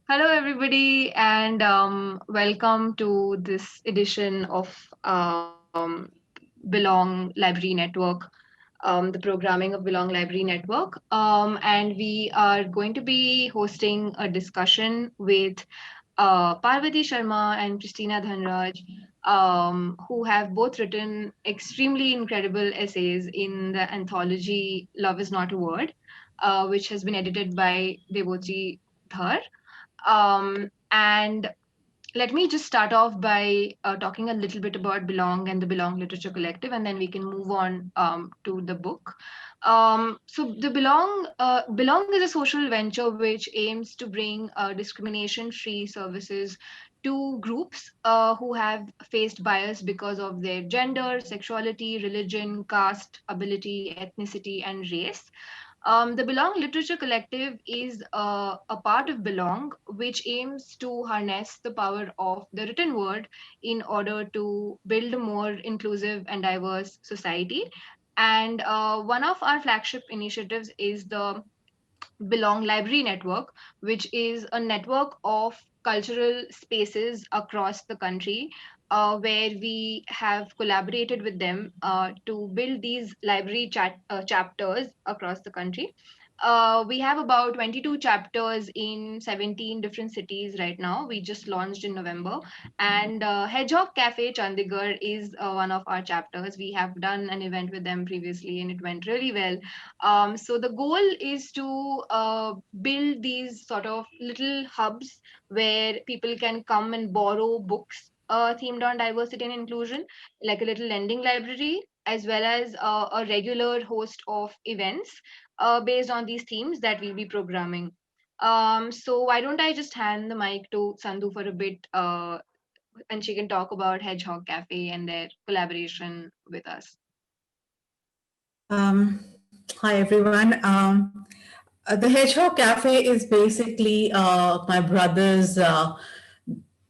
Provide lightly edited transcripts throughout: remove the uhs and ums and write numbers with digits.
Hello, everybody, and welcome to this edition of Belongg Library Network, the programming of Belongg Library Network. And we are going to be hosting a discussion with Parvati Sharma and Christina Dhanaraj, who have both written extremely incredible essays in the anthology Love is Not a Word, which has been edited by Debotri Dhar. And let me just start off by talking a little bit about Belong and the Belong Literature Collective, and then we can move on to the book. So the Belong is a social venture which aims to bring discrimination-free services to groups who have faced bias because of their gender, sexuality, religion, caste, ability, ethnicity, and race. The Belong Literature Collective is a part of Belong, which aims to harness the power of the written word in order to build a more inclusive and diverse society. And one of our flagship initiatives is the Belong Library Network, which is a network of cultural spaces across the country, where we have collaborated with them to build these chapters across the country. We have about 22 chapters in 17 different cities right now. We just launched in November. And Hedgehog Cafe, Chandigarh, is one of our chapters. We have done an event with them previously and it went really well. So the goal is to build these sort of little hubs where people can come and borrow books themed on diversity and inclusion, like a little lending library, as well as a regular host of events based on these themes that we'll be programming. So why don't I just hand the mic to Sandhu for a bit, and she can talk about Hedgehog Cafe and their collaboration with us. Hi everyone. The Hedgehog Cafe is basically my brother's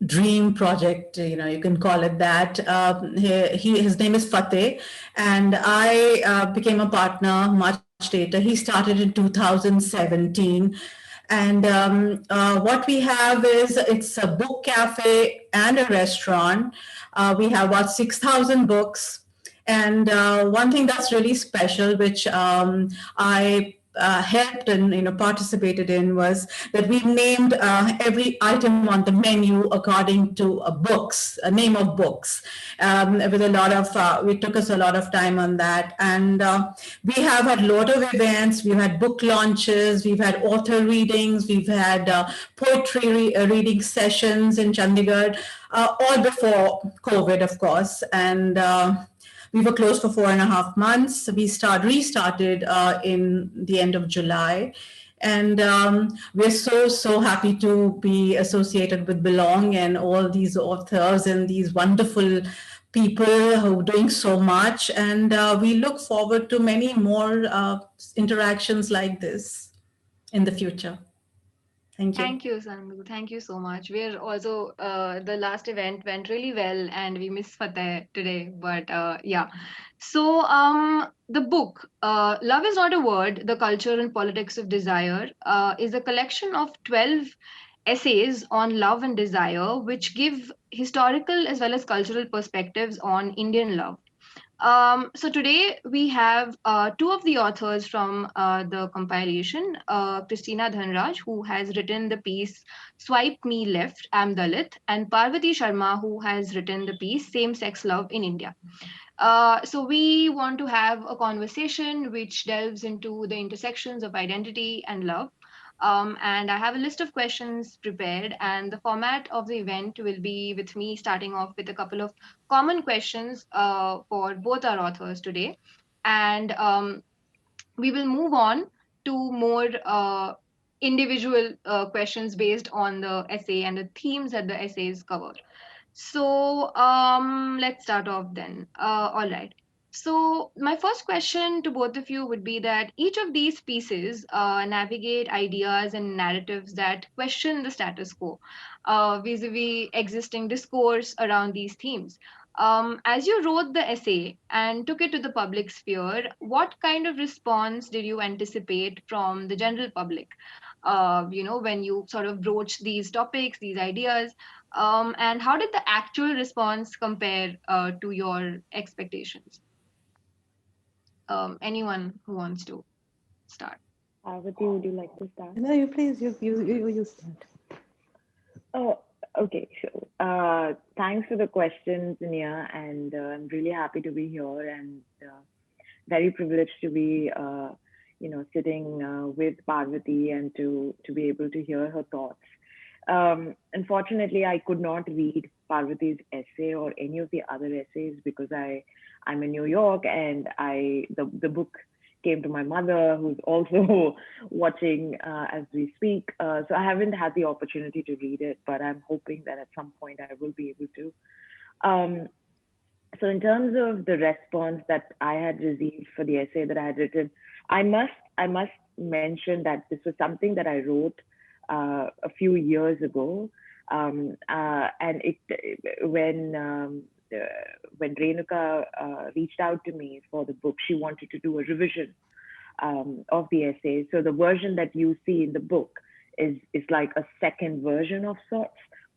dream project. You can call it that. His name is Fateh, and I became a partner much later. He started in 2017. And what we have is it's a book cafe and a restaurant. We have about 6,000 books. And one thing that's really special, which I helped and participated in, was that we named every item on the menu according to a name of books. With a lot of, it took us a lot of time on that, and we have had a lot of events. We've had book launches, we've had author readings, we've had poetry reading sessions in Chandigarh, all before COVID, of course, and. We were closed for 4.5 months. We restarted in the end of July. And we're so happy to be associated with Belong and all these authors and these wonderful people who are doing so much. And we look forward to many more interactions like this in the future. Thank you. Thank you, Sandhu. Thank you so much. We're also the last event went really well, and we miss Fateh today. But yeah, so the book "Love Is Not a Word: The Culture and Politics of Desire" is a collection of 12 essays on love and desire, which give historical as well as cultural perspectives on Indian love. So today we have two of the authors from the compilation, Christina Dhanaraj, who has written the piece Swipe Me Left, I'm Dalit, and Parvati Sharma, who has written the piece Same Sex Love in India. So we want to have a conversation which delves into the intersections of identity and love. And I have a list of questions prepared, and the format of the event will be with me starting off with a couple of common questions for both our authors today. And we will move on to more individual questions based on the essay and the themes that the essays cover. So let's start off then. All right. So my first question to both of you would be that each of these pieces navigate ideas and narratives that question the status quo vis-a-vis existing discourse around these themes. As you wrote the essay and took it to the public sphere, what kind of response did you anticipate from the general public? when you sort of broach these topics, these ideas? And how did the actual response compare to your expectations? Anyone who wants to start? Parvati, would you like to start? No, you please, you start. Oh, okay, sure. Thanks for the question, Zinnia, and I'm really happy to be here and very privileged to be, sitting with Parvati and to be able to hear her thoughts. Unfortunately, I could not read Parvati's essay or any of the other essays because I'm in New York and the book came to my mother, who's also watching as we speak. So I haven't had the opportunity to read it, but I'm hoping that at some point I will be able to. So in terms of the response that I had received for the essay that I had written, I must mention that this was something that I wrote a few years ago, and when Renuka reached out to me for the book, she wanted to do a revision of the essay. So the version that you see in the book is like a second version of sorts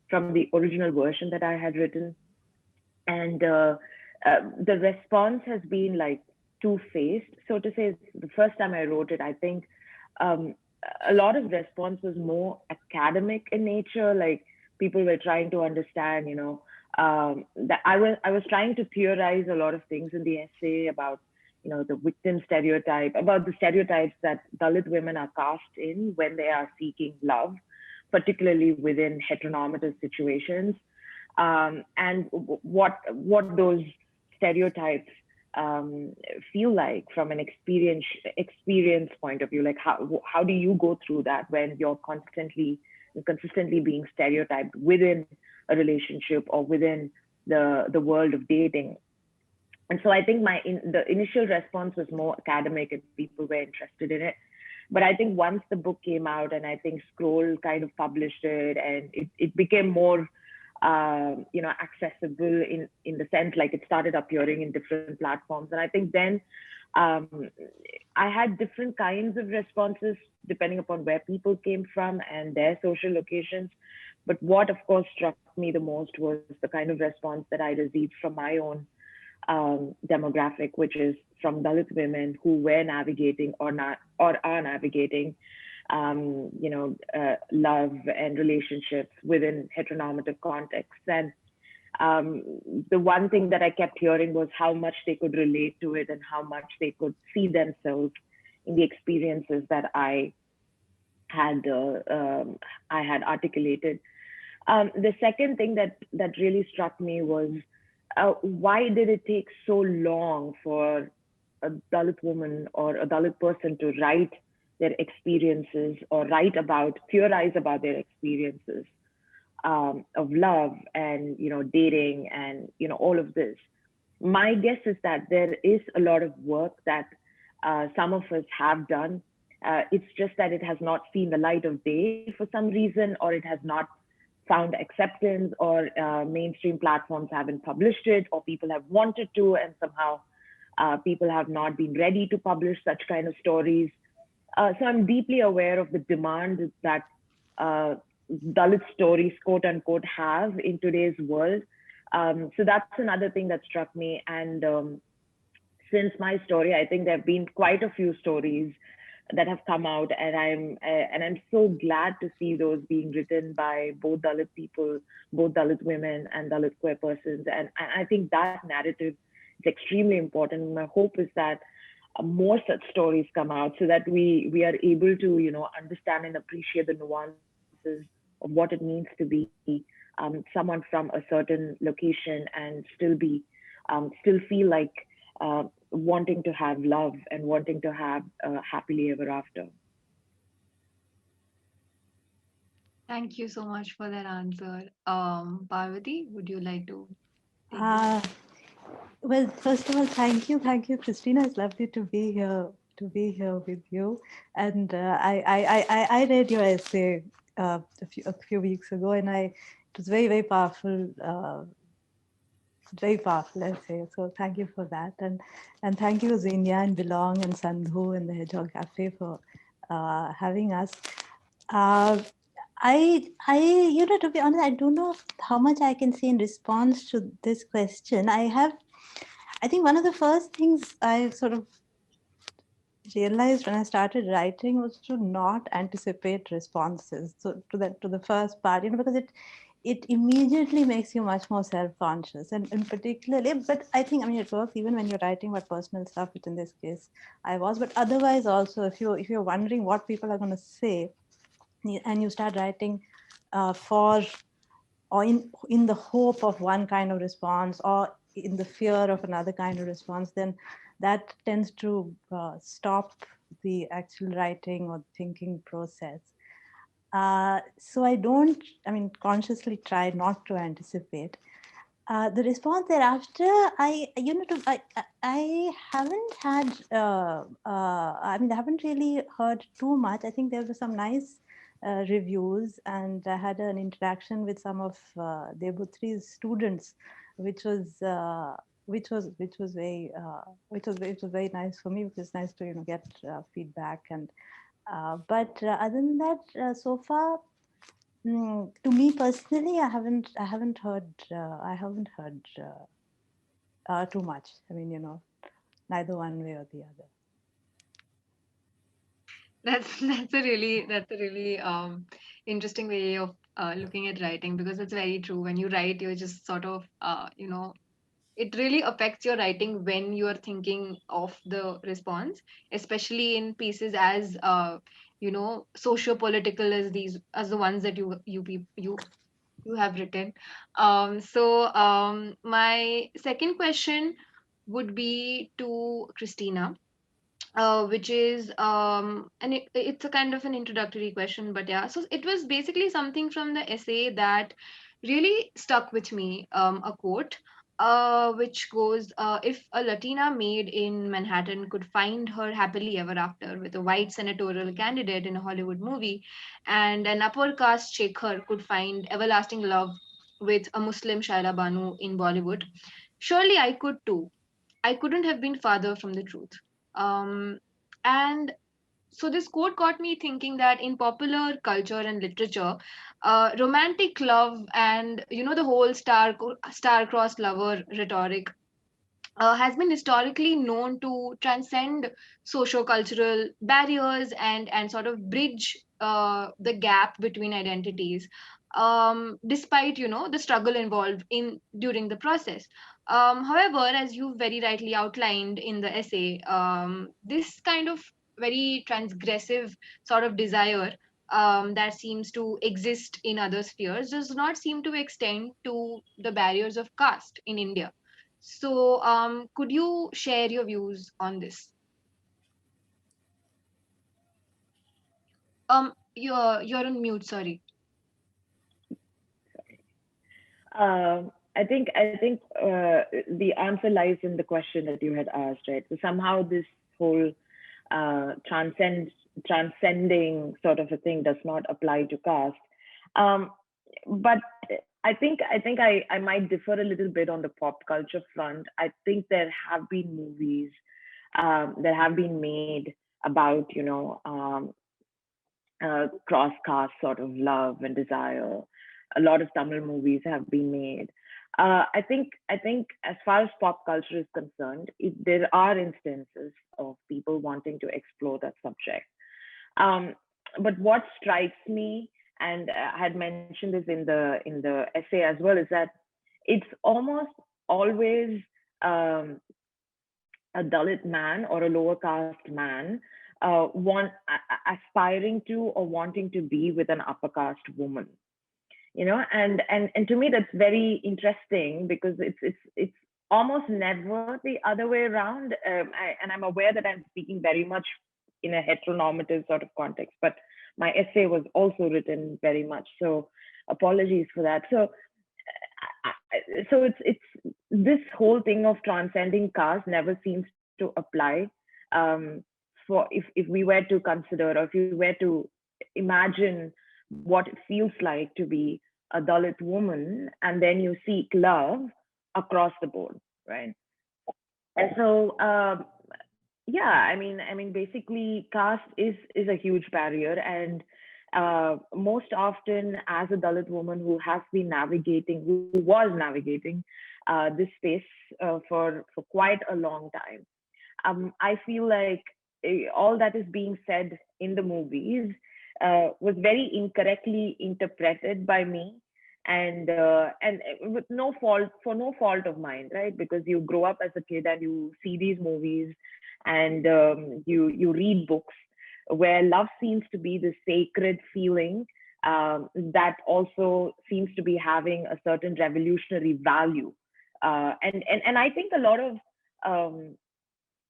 from the original version that I had written. And the response has been like two-faced, so to say. The first time I wrote it, I think a lot of response was more academic in nature. Like people were trying to understand, that I was trying to theorize a lot of things in the essay about, the victim stereotype, about the stereotypes that Dalit women are cast in when they are seeking love, particularly within heteronormative situations, and what those stereotypes feel like from an experience point of view. Like how do you go through that when you're consistently being stereotyped within a relationship or within the world of dating? And so I think the initial response was more academic and people were interested in it. But I think once the book came out, and I think Scroll kind of published it, and it became more accessible in the sense, like it started appearing in different platforms. And I think then I had different kinds of responses depending upon where people came from and their social locations. But what, of course, struck me the most was the kind of response that I received from my own demographic, which is from Dalit women who were navigating or are navigating love and relationships within heteronormative contexts. And the one thing that I kept hearing was how much they could relate to it and how much they could see themselves in the experiences that I had articulated. The second thing that really struck me was why did it take so long for a Dalit woman or a Dalit person to write their experiences or theorize about their experiences of love and dating and all of this? My guess is that there is a lot of work that some of us have done. It's just that it has not seen the light of day for some reason, or it has not found acceptance, or mainstream platforms haven't published it, or people have wanted to and somehow people have not been ready to publish such kind of stories. So I'm deeply aware of the demand that Dalit stories, quote unquote, have in today's world. So that's another thing that struck me. And since my story, I think there have been quite a few stories that have come out, and I'm so glad to see those being written by both Dalit people, both Dalit women and Dalit queer persons. And I think that narrative is extremely important. My hope is that more such stories come out so that we are able to understand and appreciate the nuances of what it means to be someone from a certain location and still feel like wanting to have love and wanting to have happily ever after. Thank you so much for that answer. Parvati, would you like to take this? Well, first of all, thank you, Christina. It's lovely to be here with you. And I read your essay a few weeks ago, and it was very, very powerful. Very powerful essay. So thank you for that, and thank you Zinnia and Belongg and Sandhu and the Hedgehog Cafe for having us. To be honest, I don't know how much I can say in response to this question. I think one of the first things I sort of realized when I started writing was to not anticipate responses. So to the first part, because it immediately makes you much more self-conscious, and particularly, but I think, it works even when you're writing about personal stuff, which in this case I was, but otherwise also, if you're wondering what people are going to say, and you start writing for or in the hope of one kind of response, or in the fear of another kind of response, then that tends to stop the actual writing or thinking process. So consciously try not to anticipate. The response thereafter, I haven't had, I haven't really heard too much. I think there were some nice reviews, and I had an interaction with some of Debotri's students, which was very nice for me, because it's nice to get feedback. And but other than that, so far, to me personally, I haven't heard too much. Neither one way or the other. That's a really interesting way of looking at writing, because it's very true. When you write, you're just sort of it really affects your writing when you are thinking of the response, especially in pieces as socio-political as the ones that you have written. My second question would be to Christina, which is and it's a kind of an introductory question, but yeah. So it was basically something from the essay that really stuck with me. A quote, which goes, "If a Latina maid in Manhattan could find her happily ever after with a white senatorial candidate in a Hollywood movie, and an upper caste shaker could find everlasting love with a Muslim Shaila Banu in Bollywood, surely I could too. I couldn't have been farther from the truth." And so this quote got me thinking that in popular culture and literature, romantic love and the whole star-crossed lover rhetoric has been historically known to transcend socio-cultural barriers and sort of bridge the gap between identities, despite the struggle involved in during the process. However, as you very rightly outlined in the essay, this kind of very transgressive sort of desire that seems to exist in other spheres does not seem to extend to the barriers of caste in India. So, could you share your views on this? You're on mute. Sorry. The answer lies in the question that you had asked, right? So somehow this whole transcending sort of a thing does not apply to caste. But I might differ a little bit on the pop culture front. I think there have been movies that have been made about cross caste sort of love and desire. A lot of Tamil movies have been made. I think as far as pop culture is concerned, there are instances of people wanting to explore that subject. Um, but what strikes me, and I had mentioned this in the essay as well, is that it's almost always um, a Dalit man or a lower caste man aspiring to or wanting to be with an upper caste woman. And to me that's very interesting, because it's almost never the other way around. And I'm aware that I'm speaking very much in a heteronormative sort of context, but my essay was also written very much so. Apologies for that. So it's this whole thing of transcending caste never seems to apply, um, for if we were to consider, or if you were to imagine what it feels like to be a Dalit woman, and then you seek love across the board, right? And so, yeah, basically, caste is a huge barrier, and most often as a Dalit woman who was navigating this space for quite a long time. I feel like all that is being said in the movies was very incorrectly interpreted by me, and with no fault of mine, right? Because you grow up as a kid and you see these movies, and you read books where love seems to be the sacred feeling that also seems to be having a certain revolutionary value, and I think um,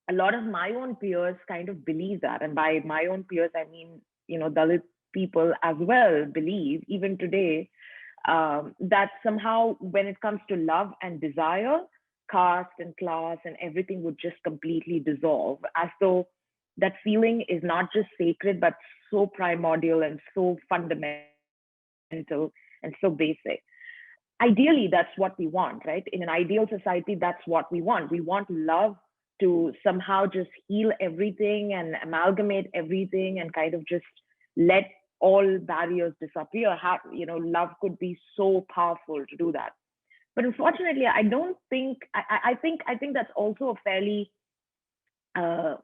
a lot of my own peers kind of believe that. And by my own peers, I mean, Dalit people as well believe, even today, that somehow when it comes to love and desire, caste and class and everything would just completely dissolve, as though that feeling is not just sacred, but so primordial and so fundamental and so basic. Ideally, that's what we want, right? In an ideal society, that's what we want. We want love to somehow just heal everything and amalgamate everything and kind of just let all barriers disappear. Love could be so powerful to do that. But unfortunately, I don't think I think that's also a fairly uh,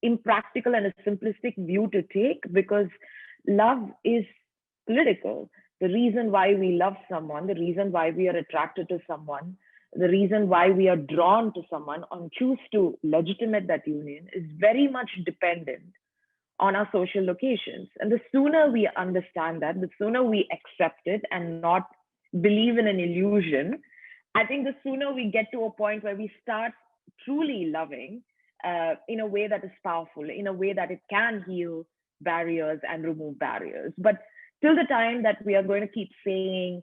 impractical and a simplistic view to take, because love is political. The reason why we love someone, the reason why we are attracted to someone, the reason why we are drawn to someone and choose to legitimate that union is very much dependent on our social locations. And the sooner we understand that, the sooner we accept it and not believe in an illusion, I think the sooner we get to a point where we start truly loving in a way that is powerful, in a way that it can heal barriers and remove barriers. But till the time that we are going to keep saying,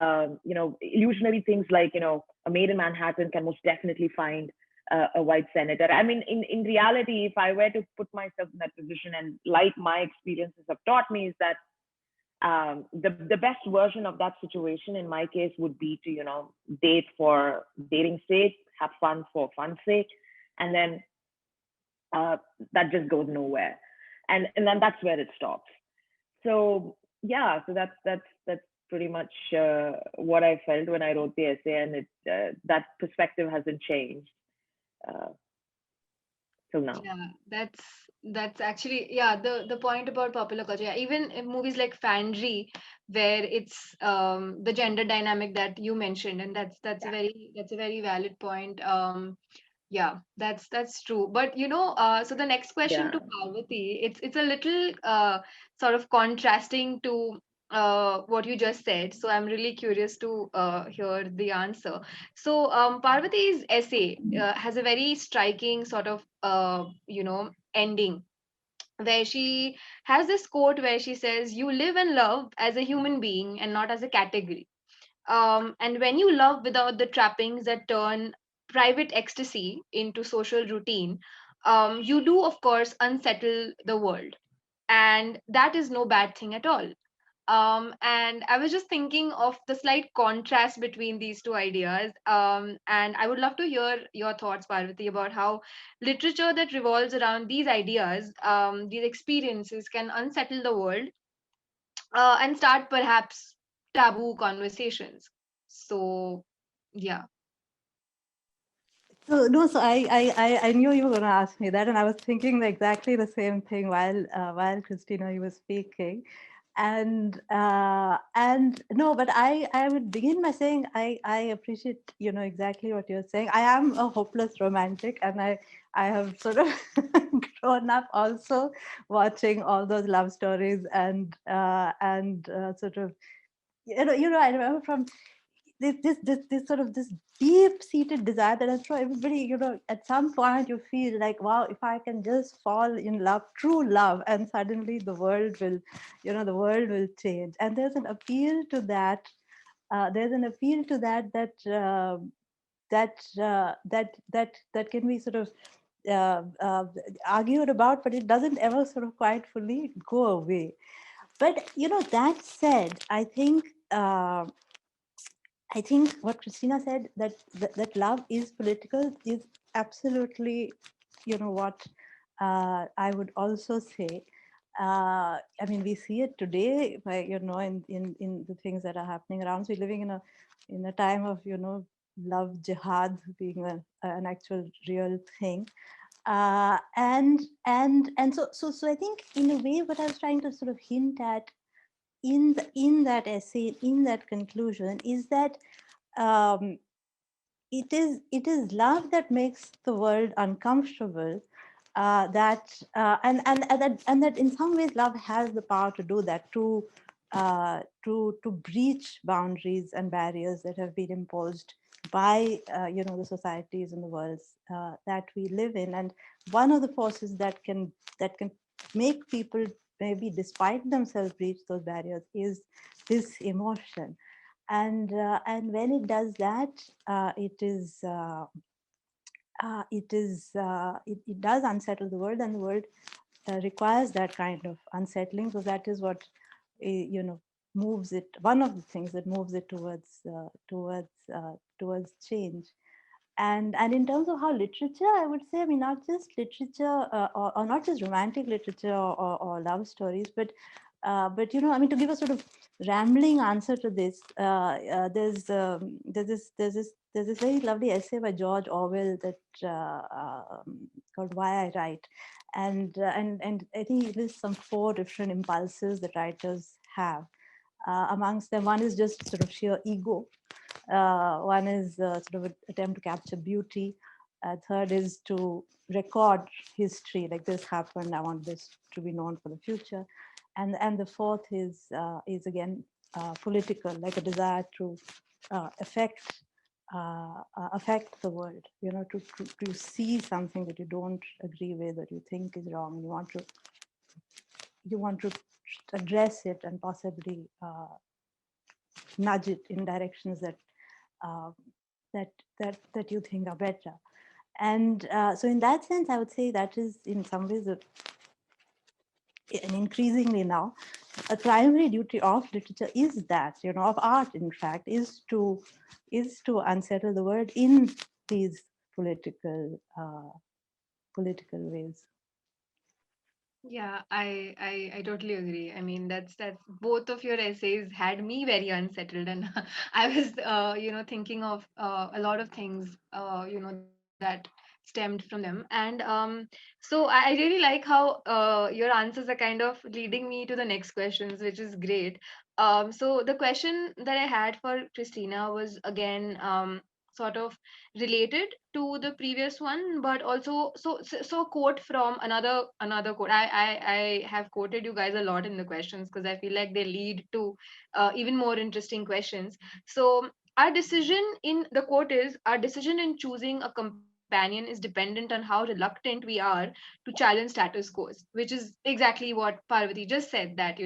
illusionary things like, a maid in Manhattan can most definitely find a white senator. I mean, in reality, if I were to put myself in that position, and like my experiences have taught me, is that the best version of that situation in my case would be to, date for dating's sake, have fun for fun's sake, and then that just goes nowhere. And then that's where it stops. So yeah, so that's pretty much what I felt when I wrote the essay, and that perspective hasn't changed uh, till now. Yeah, that's actually, yeah, the point about popular culture. Yeah, even in movies like Fandry, where it's the gender dynamic that you mentioned, and that's Yeah, a very valid point. Yeah, that's true. But so the next question yeah. to Parvati, it's a little sort of contrasting to what you just said. So I'm really curious to hear the answer. So Parvati's essay has a very striking sort of ending, where she has this quote where she says, "You live and love as a human being and not as a category." And when you love without the trappings that turn private ecstasy into social routine, you do, of course, unsettle the world. And that is no bad thing at all. And I was just thinking of the slight contrast between these two ideas. And I would love to hear your thoughts, Parvati, about how literature that revolves around these ideas, these experiences, can unsettle the world and start perhaps taboo conversations. So, yeah. So no, so I knew you were going to ask me that, and I was thinking exactly the same thing while Christina, you were speaking, and no, but I would begin by saying I appreciate exactly what you're saying. I am a hopeless romantic, and I have sort of grown up also watching all those love stories and sort of I remember from this sort of this deep-seated desire that I'm sure everybody, at some point you feel like, wow, if I can just fall in love, true love, and suddenly the world will, the world will change. And there's an appeal to that. There's an appeal to that can be sort of argued about, but it doesn't ever sort of quite fully go away. But that said, I think what Christina said, that love is political, is absolutely, what I would also say. I mean, we see it today, by, in the things that are happening around. So we're living in a time of, love jihad being an actual real thing. And so I think, in a way, what I was trying to sort of hint at in that essay, in that conclusion, is that um, it is love that makes the world uncomfortable. And that in some ways love has the power to do that, to breach boundaries and barriers that have been imposed by the societies and the worlds that we live in. And one of the forces that can make people, maybe despite themselves, breach those barriers is this emotion. And when it does that, it does unsettle the world, and the world requires that kind of unsettling. So that is what moves it. One of the things that moves it towards change. And in terms of how literature, I would say, I mean, not just literature, or not just romantic literature, or love stories, but I mean, to give a sort of rambling answer to this, there's this very lovely essay by George Orwell that called "Why I Write," and I think he lists some 4 different impulses that writers have. Amongst them, one is just sort of sheer ego. One is sort of an attempt to capture beauty. Third is to record history, like this happened, I want this to be known for the future. And the fourth is again political, like a desire to affect the world. To see something that you don't agree with, that you think is wrong. You want to address it and possibly nudge it in directions that that you think are better. And so in that sense, I would say that is in some ways and increasingly now, a primary duty of literature is that, of art, in fact, is to unsettle the world in these political ways. Yeah, I totally agree. I mean, that's both of your essays had me very unsettled, and I was thinking of a lot of things that stemmed from them. And so I really like how your answers are kind of leading me to the next questions, which is great. So the question that I had for Christina was again sort of related to the previous one, but also so a quote from another quote. I have quoted you guys a lot in the questions because I feel like they lead to even more interesting questions. So the quote is, our decision in choosing a companion is dependent on how reluctant we are to challenge status quo, which is exactly what Parvati just said, that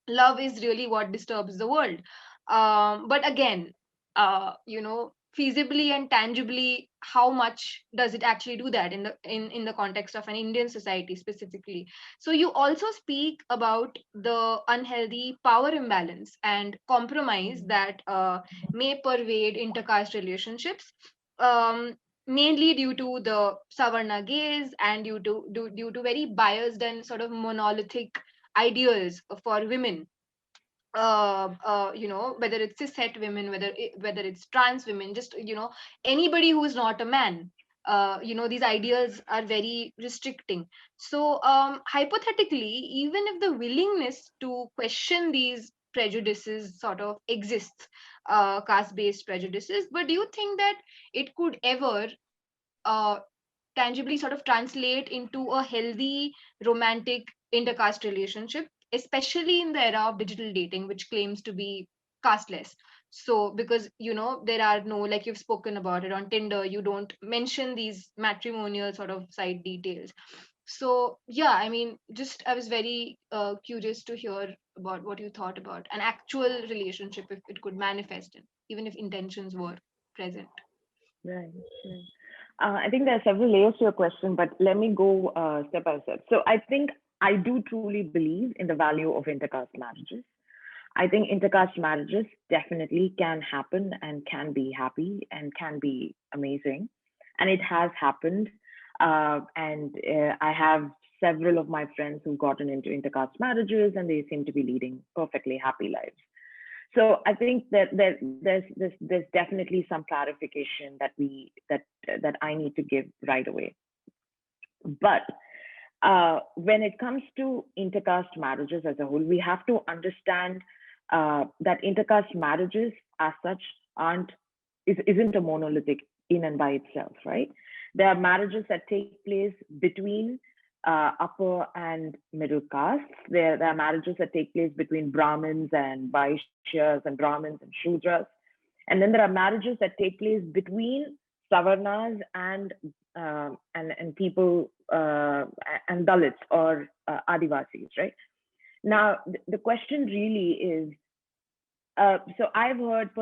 love is really what disturbs the world. But again, feasibly and tangibly, how much does it actually do that in the context of an Indian society specifically? So you also speak about the unhealthy power imbalance and compromise that may pervade intercaste relationships. Um, Mainly due to the Savarna gaze and due to very biased and sort of monolithic ideals for women, whether it's cishet women, whether it's trans women, just anybody who is not a man. These ideas are very restricting. So hypothetically, even if the willingness to question these prejudices sort of exists, caste based prejudices, but do you think that it could ever tangibly sort of translate into a healthy romantic intercaste relationship, especially in the era of digital dating, which claims to be casteless? So, because there are no, like you've spoken about it on Tinder, you don't mention these matrimonial sort of side details. So, yeah, I mean, just I was very curious to hear about what you thought about an actual relationship if it could manifest, in, even if intentions were present. Right. Right. I think there are several layers to your question, but let me go step by step. So I think I do truly believe in the value of intercaste marriages. I think intercaste marriages definitely can happen and can be happy and can be amazing. And it has happened. And I have several of my friends who've gotten into intercaste marriages, and they seem to be leading perfectly happy lives. So I think that there's definitely some clarification that I need to give right away. But when it comes to intercaste marriages as a whole, we have to understand that intercaste marriages as such isn't a monolithic in and by itself, right? There are marriages that take place between upper and middle castes. There are marriages that take place between Brahmins and Vaishyas and Brahmins and Shudras. And then there are marriages that take place between Savarnas and people and Dalits or Adivasis, right? Now, the question really is, so I've heard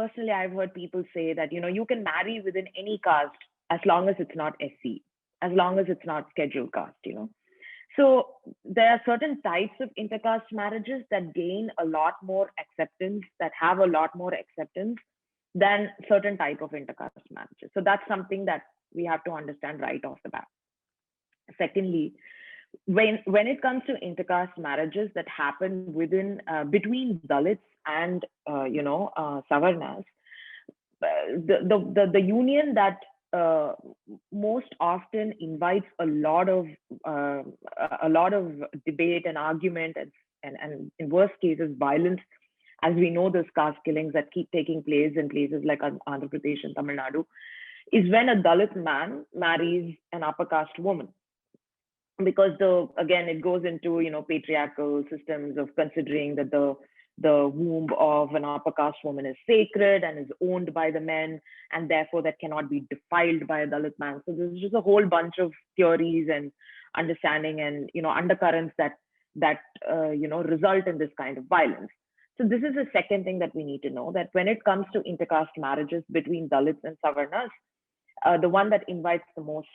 people say that, you can marry within any caste as long as it's not SC, as long as it's not scheduled caste, So there are certain types of intercaste marriages that gain a lot more acceptance, that have a lot more acceptance than certain type of intercaste marriages. So that's something that we have to understand right off the bat. Secondly, when it comes to intercaste marriages that happen between Dalits and Savarnas, the union that most often invites a lot of debate and argument and in worst cases violence, as we know, those caste killings that keep taking place in places like Andhra Pradesh and Tamil Nadu, is when a Dalit man marries an upper caste woman. Because again, it goes into patriarchal systems of considering that the womb of an upper caste woman is sacred and is owned by the men, and therefore that cannot be defiled by a Dalit man. So there's just a whole bunch of theories and understanding and undercurrents that result in this kind of violence. So this is the second thing that we need to know, that when it comes to intercaste marriages between Dalits and Savarnas, the one that invites the most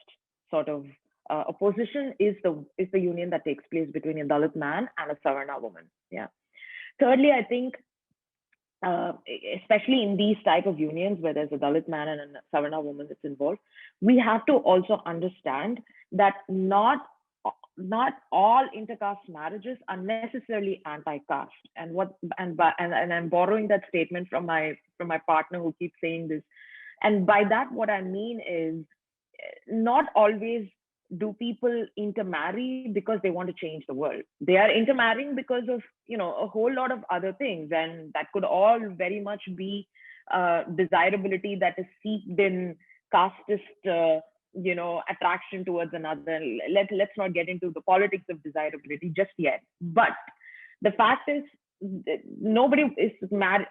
sort of opposition is the union that takes place between a Dalit man and a Savarna woman. Yeah. Thirdly, I think, especially in these type of unions where there's a Dalit man and a Savarna woman that's involved, we have to also understand that not all intercaste marriages are necessarily anti-caste. And I'm borrowing that statement from my partner who keeps saying this. And by that, what I mean is, not always do people intermarry because they want to change the world. They are intermarrying because of a whole lot of other things, and that could all very much be desirability that is seeped in casteist attraction towards another. Let's not get into the politics of desirability just yet. But the fact is, nobody is married.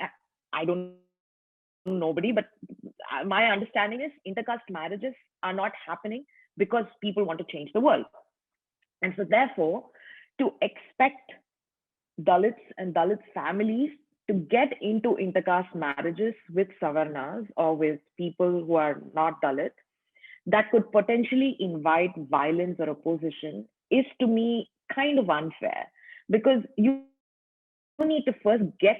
I don't know nobody, but my understanding is intercaste marriages are not happening because people want to change the world. And so therefore, to expect Dalits and Dalit families to get into intercaste marriages with Savarnas or with people who are not Dalit, that could potentially invite violence or opposition, is to me kind of unfair, because you need to first get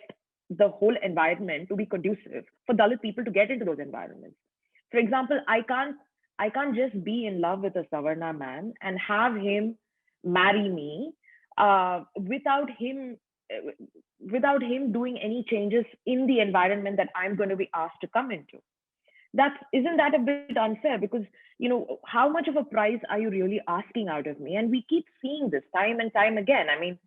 the whole environment to be conducive for Dalit people to get into those environments. For example, I can't just be in love with a Savarna man and have him marry me without him doing any changes in the environment that I'm going to be asked to come into. Isn't that a bit unfair? Because how much of a price are you really asking out of me? And we keep seeing this time and time again. I mean,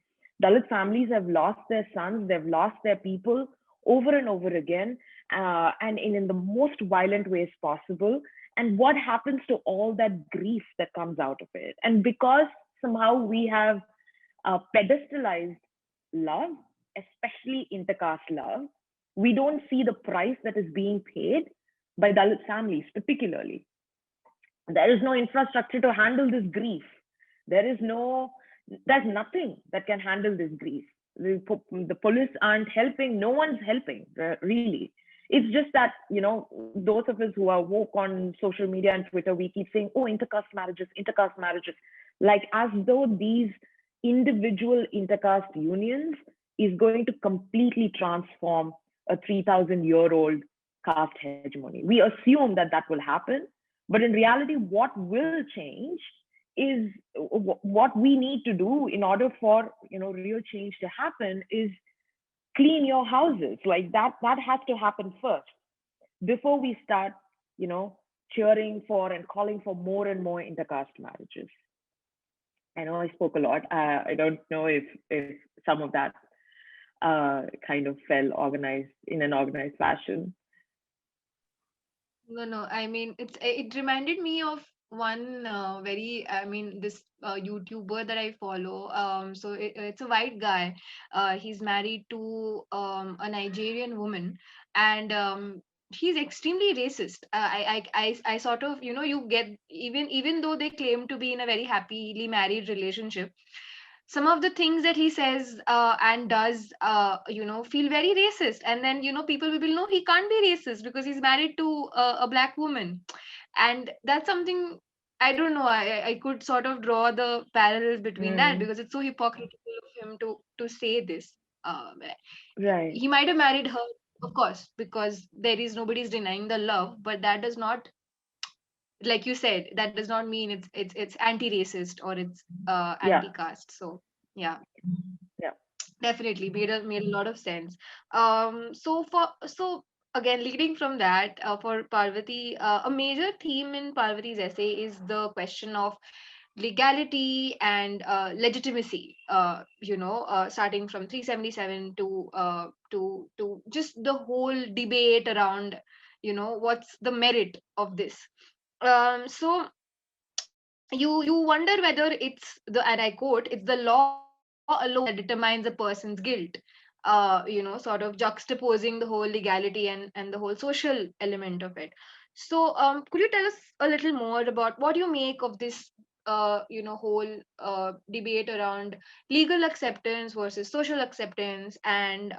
Dalit families have lost their sons, they've lost their people over and over again, and in the most violent ways possible. And what happens to all that grief that comes out of it? And because somehow we have pedestalized love, especially intercaste love, we don't see the price that is being paid by Dalit families particularly. There is no infrastructure to handle this grief. There's nothing that can handle this grief. The police aren't helping. No one's helping, really. It's just that, those of us who are woke on social media and Twitter, we keep saying, oh, intercaste marriages, like as though these individual intercaste unions is going to completely transform a 3,000-year-old caste hegemony. We assume that will happen, but in reality, what will change is what we need to do in order for, real change to happen is clean your houses. Like that has to happen first before we start, cheering for and calling for more and more intercaste marriages. I know I spoke a lot. I don't know if some of that kind of fell organized in an organized fashion. No. I mean, it reminded me of one this YouTuber that I follow. So it's a white guy. He's married to a Nigerian woman, and he's extremely racist. I sort of, you get, even though they claim to be in a very happily married relationship, some of the things that he says and does, feel very racist. And then, people will be, no, he can't be racist because he's married to a black woman. And that's something, I don't know. I could sort of draw the parallels between that, Mm, because it's so hypocritical of him to say this. right. He might have married her, of course, because there is nobody's denying the love, but that does not, like you said, that does not mean it's anti-racist or it's Yeah. anti-caste. So yeah, Yeah. definitely made a lot of sense. So again, leading from that, for Parvati, a major theme in Parvati's essay is the question of legality and legitimacy. Starting from 377 to just the whole debate around, what's the merit of this. So you wonder whether it's the, and I quote, it's the law alone that determines a person's guilt. Sort of juxtaposing the whole legality and the whole social element of it. So could you tell us a little more about what you make of this whole debate around legal acceptance versus social acceptance, and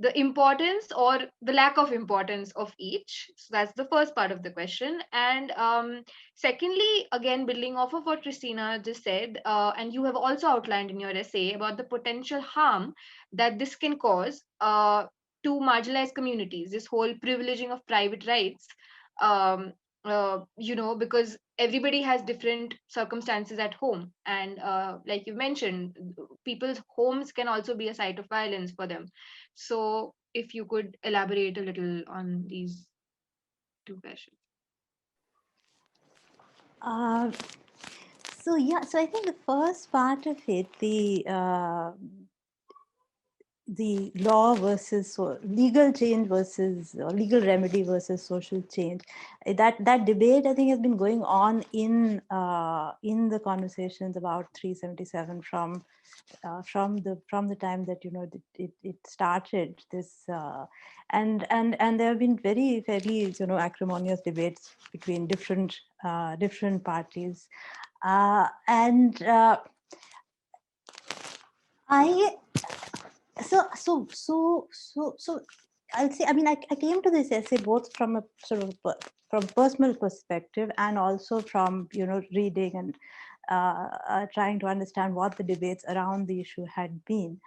the importance or the lack of importance of each? So that's the first part of the question. And secondly, again, building off of what Christina just said, and you have also outlined in your essay about the potential harm that this can cause to marginalized communities, this whole privileging of private rights. Um, because everybody has different circumstances at home. And like you mentioned, people's homes can also be a site of violence for them. So if you could elaborate a little on these two questions. Uh, so yeah, so I think the first part of it, the law versus legal change versus legal remedy versus social change, that debate I think has been going on in the conversations about 377 from the time that it started this, and there have been very fairly acrimonious debates between different parties, and I so I'll say, I mean, I came to this essay both from a sort of from personal perspective and also from reading and trying to understand what the debates around the issue had been,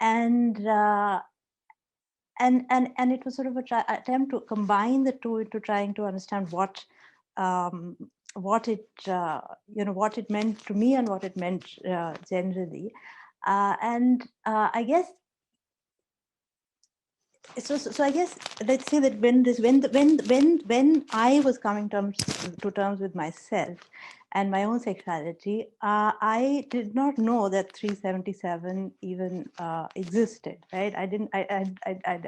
and and it was sort of attempt to combine the two into trying to understand um, what it what it meant to me and what it meant generally, and I guess so I guess let's say that when I was coming to terms with myself and my own sexuality, I did not know that 377 even existed, right? I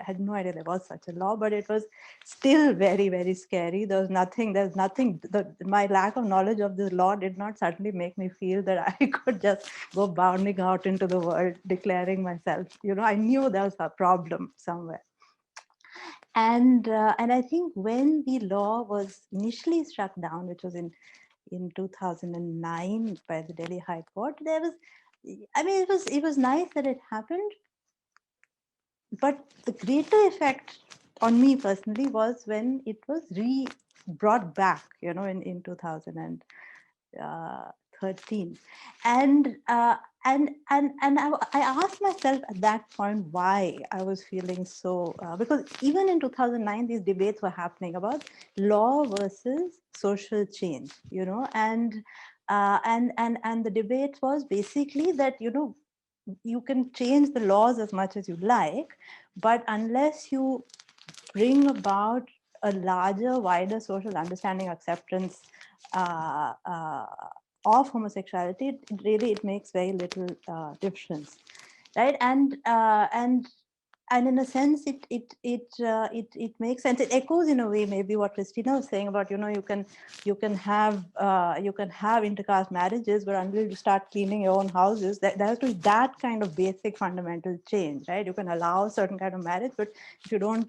had no idea there was such a law, but it was still very, very scary. There's nothing, my lack of knowledge of this law did not suddenly make me feel that I could just go bounding out into the world declaring myself. I knew there was a problem somewhere. And I think when the law was initially struck down, which was in 2009 by the Delhi High Court, there was, I mean, it was nice that it happened, but the greater effect on me personally was when it was brought back, in 2013, and I asked myself at that point why I was feeling so, because even in 2009 these debates were happening about law versus social change, and And the debate was basically that, you can change the laws as much as you like, but unless you bring about a larger, wider social understanding, acceptance uh, uh, of homosexuality, it makes very little difference, right? And in a sense, it makes sense. It echoes in a way maybe what Christina was saying about, you can have intercaste marriages, but until you start cleaning your own houses, there has to be that kind of basic fundamental change, right? You can allow certain kind of marriage, but if you don't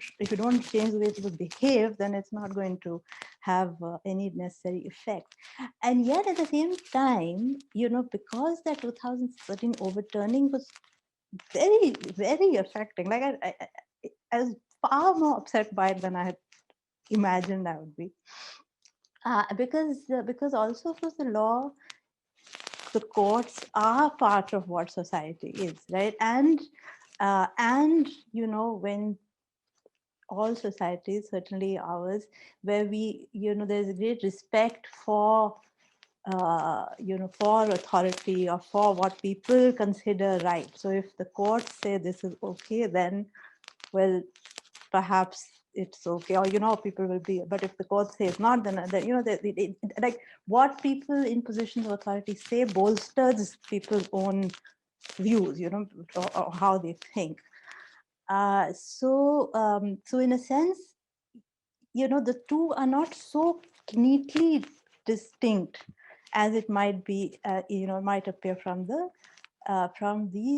change the way people behave, then it's not going to have any necessary effect. And yet at the same time, because that 2013 overturning was very, very affecting. Like I was far more upset by it than I had imagined I would be. Because also for the law, the courts are part of what society is, right? And when all societies, certainly ours, where there's a great respect for for authority or for what people consider right. So if the courts say this is okay, then, well, perhaps it's okay, or people will be. But if the court says not, then like what people in positions of authority say bolsters people's own views, or how they think. So in a sense, the two are not so neatly distinct as it might be, might appear from the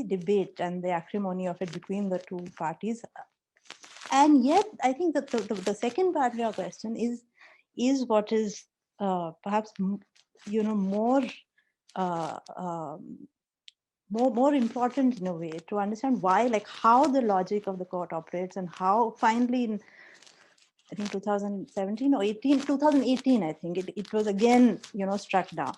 debate and the acrimony of it between the two parties. And yet, I think that the second part of your question is what is perhaps more uh, um, more important in a way, to understand why, like how the logic of the court operates, and how finally in, I think 2017 or 2018, I think it was again, struck down.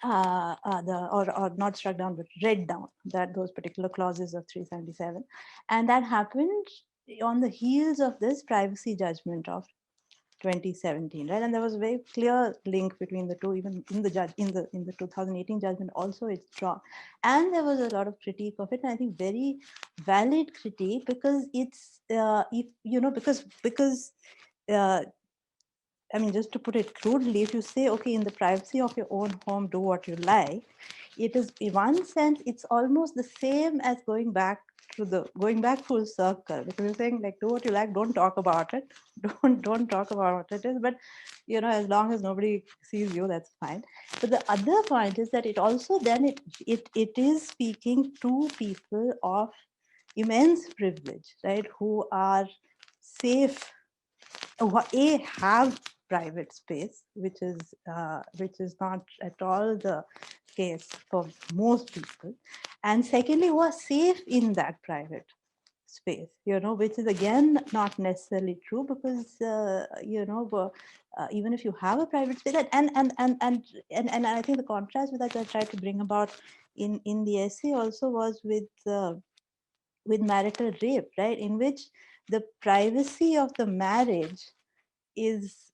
Or not struck down, but read down, that those particular clauses of 377. And that happened on the heels of this privacy judgment of 2017, right? And there was a very clear link between the two, even in the 2018 judgment also it's drawn. And there was a lot of critique of it, and I think very valid critique, because it's because I mean, just to put it crudely, if you say, okay, in the privacy of your own home, do what you like, it is, in one sense, it's almost the same as going back full circle, because you're saying, like, do what you like, don't talk about it, don't talk about what it is, but as long as nobody sees you, that's fine. But the other point is that it also then it is speaking to people of immense privilege, right, who are safe, have private space, which is not at all the case for most people, and secondly, who are safe in that private space, which is again not necessarily true, because even if you have a private space, and I think the contrast with that I tried to bring about in the essay also was with marital rape, right, in which the privacy of the marriage is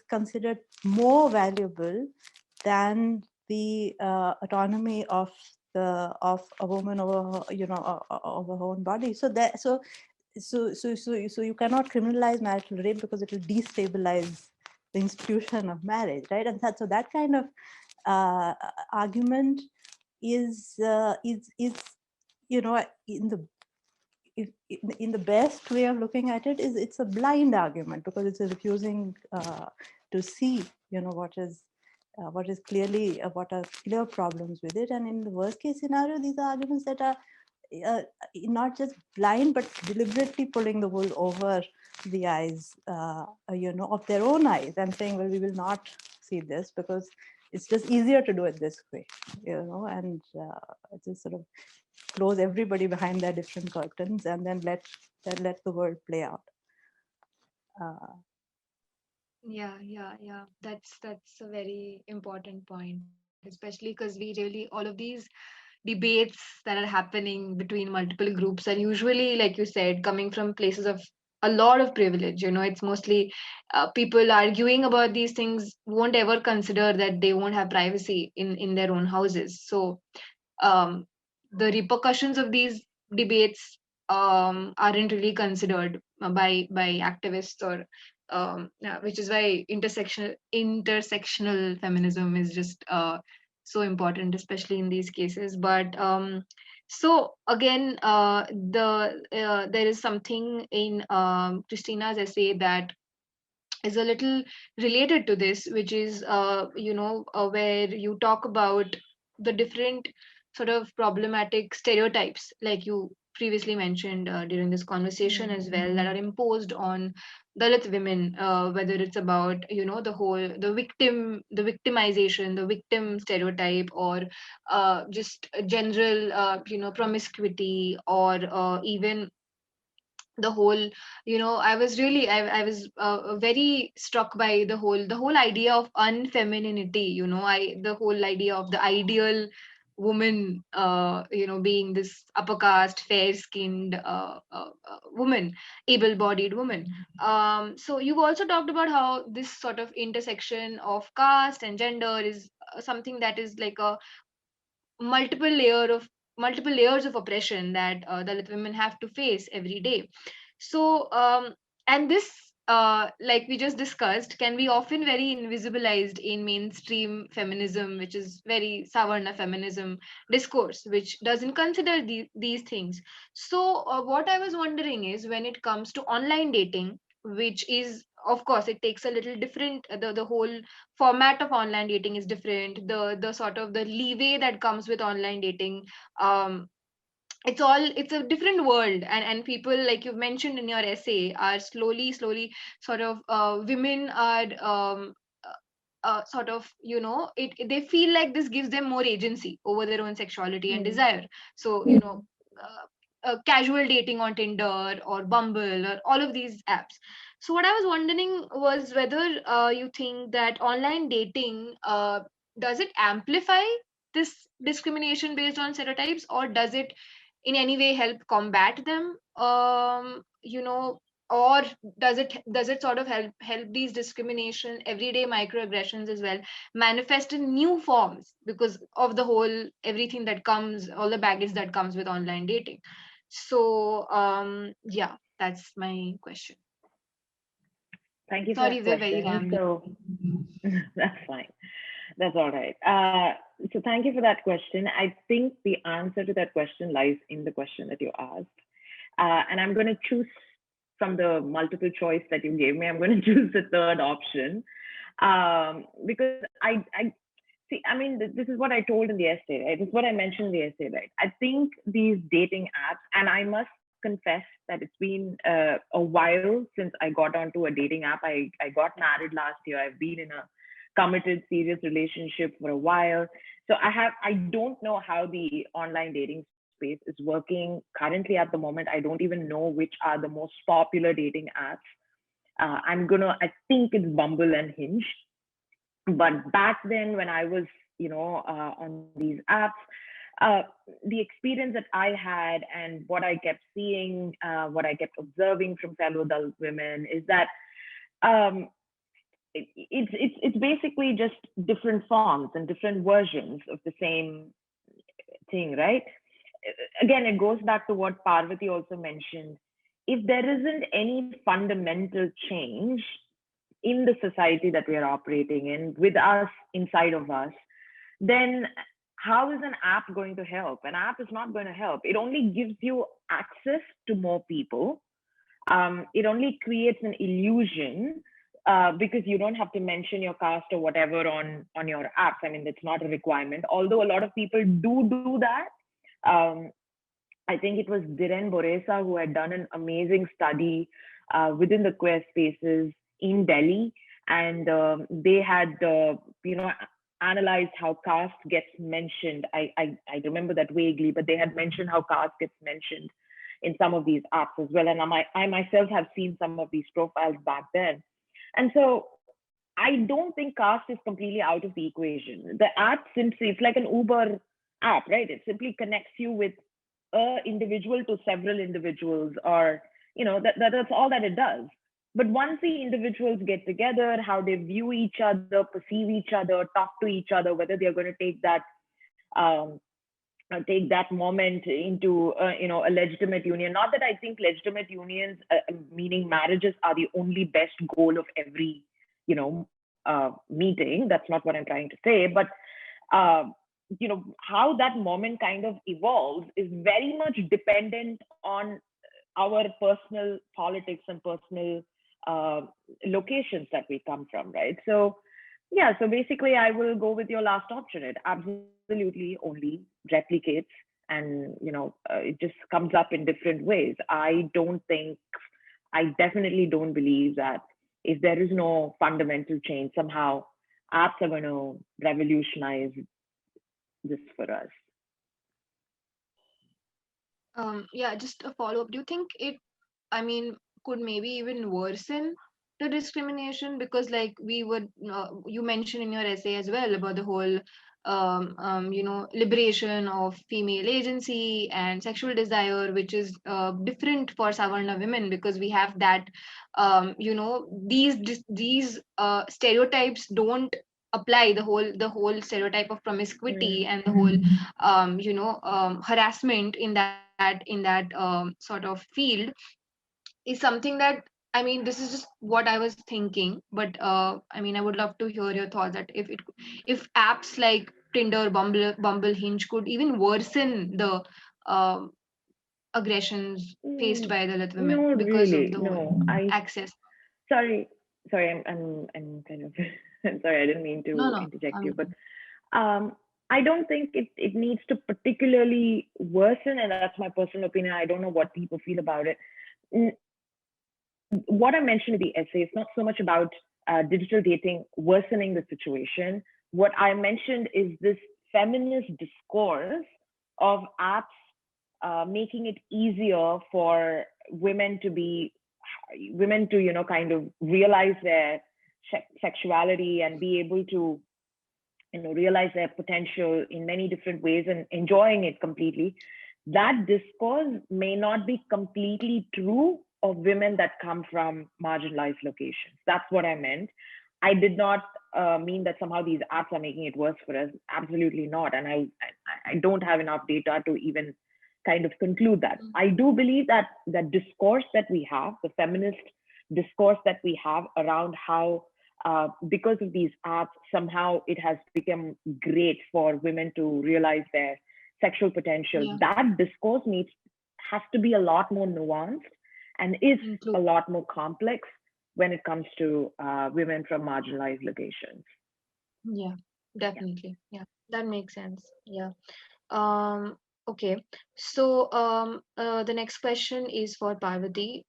considered more valuable than the autonomy of a woman over over her own body. So you cannot criminalize marital rape, because it will destabilize the institution of marriage, right? And that kind of argument is in the in the best way of looking at it, is it's a blind argument, because it's refusing to see what is clearly what are clear problems with it. And in the worst case scenario, these are arguments that are not just blind, but deliberately pulling the wool over the eyes of their own eyes, and saying, well, we will not see this because it's just easier to do it this way, and just sort of close everybody behind their different curtains, and then let the world play out. Yeah. That's a very important point, especially because we really, all of these debates that are happening between multiple groups are usually, like you said, coming from places of a lot of privilege. It's mostly people arguing about these things won't ever consider that they won't have privacy in their own houses. So um, the repercussions of these debates aren't really considered by activists, or yeah, which is why intersectional feminism is just so important, especially in these cases. But so again, there is something in Christina's essay that is a little related to this, which is where you talk about the different sort of problematic stereotypes, like you previously mentioned during this conversation as well, that are imposed on Dalit women, whether it's about the victimization, the victim stereotype, or just general promiscuity, or even the whole I was very struck by the whole idea of unfemininity. The whole idea of the ideal woman, being this upper caste, fair skinned woman, able bodied woman. So you've also talked about how this sort of intersection of caste and gender is something that is like a multiple layer of multiple layers of oppression that Dalit women have to face every day. So, and this, like we just discussed, can be often very invisibilized in mainstream feminism, which is very Savarna feminism discourse, which doesn't consider these things. So, what I was wondering is, when it comes to online dating, which is, of course, it takes a little different, the whole format of online dating is different. The sort of the leeway that comes with online dating, um, it's a different world, and people, like you've mentioned in your essay, are slowly sort of women are sort of they feel like this gives them more agency over their own sexuality and desire. So casual dating on Tinder or Bumble or all of these apps. So what I was wondering was whether you think that online dating does it amplify this discrimination based on stereotypes, or does it in any way help combat them, or does it sort of help these discrimination everyday microaggressions as well manifest in new forms because of the whole everything that comes, all the baggage that comes with online dating? So yeah, that's my question. Thank you for Sorry, that we're very question. rambling. So that's fine. That's all right. So thank you for that question. I think the answer to that question lies in the question that you asked. And I'm going to choose from the multiple choice that you gave me. I'm going to choose the third option, because I see. I mean, this is what I told in the essay, right? This is what I mentioned in the essay, right? I think these dating apps, and I must confess that it's been a while since I got onto a dating app. I got married last year. I've been in a committed, serious relationship for a while. So I don't know how the online dating space is working currently at the moment. I don't even know which are the most popular dating apps. I think it's Bumble and Hinge. But back then, when I was, on these apps, the experience that I had and what I kept seeing, what I kept observing from fellow adult women is that um, it's basically just different forms and different versions of the same thing, right? Again, it goes back to what Parvati also mentioned. If there isn't any fundamental change in the society that we are operating in, with us inside of us, then how is an app going to help? An app is not going to help. It only gives you access to more people. It only creates an illusion, because you don't have to mention your caste or whatever on your apps. I mean, it's not a requirement, although a lot of people do that. Um, I think it was Dhiren Boresa who had done an amazing study within the queer spaces in Delhi, and they had analyzed how caste gets mentioned. I remember that vaguely, but they had mentioned how caste gets mentioned in some of these apps as well. And I myself have seen some of these profiles back then, and so I don't think caste is completely out of the equation. The app simply, it's like an Uber app, right? It simply connects you with a individual to several individuals, or that's all that it does. But once the individuals get together, how they view each other, perceive each other, talk to each other, whether they're going to um, take that moment into a legitimate union. Not that I think legitimate unions, meaning marriages, are the only best goal of every meeting. That's not what I'm trying to say. But how that moment kind of evolves is very much dependent on our personal politics and personal locations that we come from, right? So yeah, so basically I will go with your last option. It absolutely only replicates, and it just comes up in different ways. I definitely don't believe that if there is no fundamental change, somehow apps are going to revolutionize this for us. Yeah, just a follow up. Do you think could maybe even worsen the discrimination? Because like you mentioned in your essay as well about the whole liberation of female agency and sexual desire, which is different for Savarna women, because we have that these stereotypes don't apply. The whole stereotype of promiscuity and the whole harassment in that sort of field is something that, this is just what I was thinking, but I would love to hear your thoughts that if apps like Tinder, Bumble, Hinge could even worsen the um, aggressions faced by the Dalit women Not because of really. the whole No, access. sorry, I'm kind of, I'm sorry, I didn't mean No, to no. interject you, but I don't think it needs to particularly worsen, and that's my personal opinion. I don't know what people feel about it. What I mentioned in the essay is not so much about digital dating worsening the situation. What I mentioned is this feminist discourse of apps making it easier for women to kind of realize their sexuality and be able to realize their potential in many different ways and enjoying it completely. That discourse may not be completely true of women that come from marginalized locations. That's what I meant. I did not mean that somehow these apps are making it worse for us. Absolutely not. And I don't have enough data to even kind of conclude that. I do believe that the discourse that we have, the feminist discourse that we have around how because of these apps, somehow it has become great for women to realize their sexual potential. Yeah. That discourse has to be a lot more nuanced and is a lot more complex when it comes to women from marginalized locations. Yeah, definitely. Yeah, that makes sense. Yeah. Um, okay. So the next question is for Parvati,